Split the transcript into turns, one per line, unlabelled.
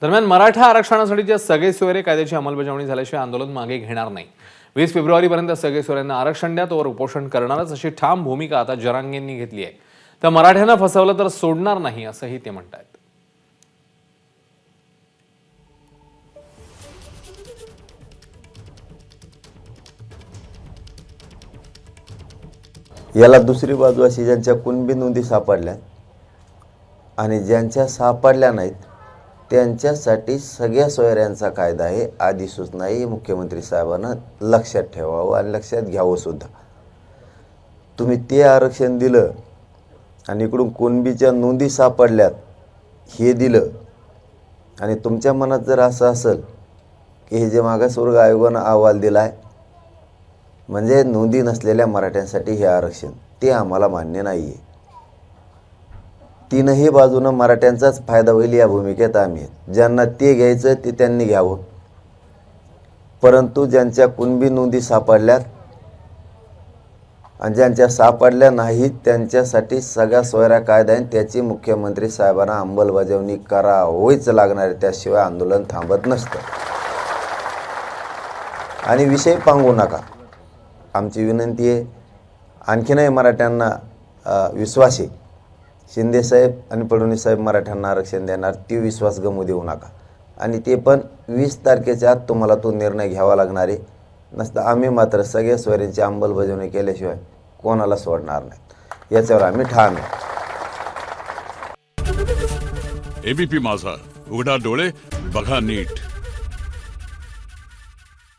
दरम्यान मराठा आरक्षणासाठीच्या सगळे सोयरे कायद्याची अंमलबजावणी झाल्याशिवाय आंदोलन मागे घेणार नाही। 20 फेब्रुवारीपर्यंत सगळे सोयऱ्यांना आरक्षण द्या, तोवर उपोषण करणारच अशी ठाम भूमिका आता जरांगेंनी घेतली आहे। तर मराठ्यांना फसवलं तर सोडणार नाही असंही ते म्हणतात।
याला दुसरी बाजू अशी, ज्यांच्या कुणबी नोंदी सापडल्या आणि ज्यांच्या सापडल्या नाहीत त्यांच्यासाठी सगळ्या सोयऱ्यांचा कायदा आहे। अधिसूचनाही मुख्यमंत्री साहेबांना लक्षात ठेवावं आणि लक्षात घ्यावं सुद्धा। तुम्ही ते आरक्षण दिलं आणि इकडून कुणबीच्या नोंदी सापडल्यात हे दिलं आणि तुमच्या मनात जर असं असेल की हे जे मागासवर्ग आयोगानं अहवाल दिलाय म्हणजे नोंदी नसलेल्या मराठ्यांसाठी हे आरक्षण, ते आम्हाला मान्य नाही आहे। तीनही बाजूनं मराठ्यांचाच फायदा होईल या भूमिकेत आम्ही आहेत। ज्यांना ते घ्यायचं ते त्यांनी घ्यावं, परंतु ज्यांच्या कुणबी नोंदी सापडल्यात आणि ज्यांच्या सापडल्या नाहीत त्यांच्यासाठी सगळा सोयरा कायदा आहे, त्याची मुख्यमंत्री साहेबांना अंमलबजावणी करावीच लागणार आहे, त्याशिवाय आंदोलन थांबत नसतं। आणि विषय पांगू नका, आमची विनंती आहे। आणखीनही मराठ्यांना विश्वास आहे, शिंदे साहेब आणि फडणवीस साहेब मराठ्यांना आरक्षण देणार, ती विश्वास गमू देऊ नका। आणि ते पण 20 तारखेच्या आत तुम्हाला तो निर्णय घ्यावा लागणार आहे, नसतं आम्ही मात्र सगळ्या सोयऱ्यांची अंमलबजावणी केल्याशिवाय कोणाला सोडणार नाही, याच्यावर आम्ही ठाम आहे।
एबीपी माझा, उघडा डोळे बघा नीट।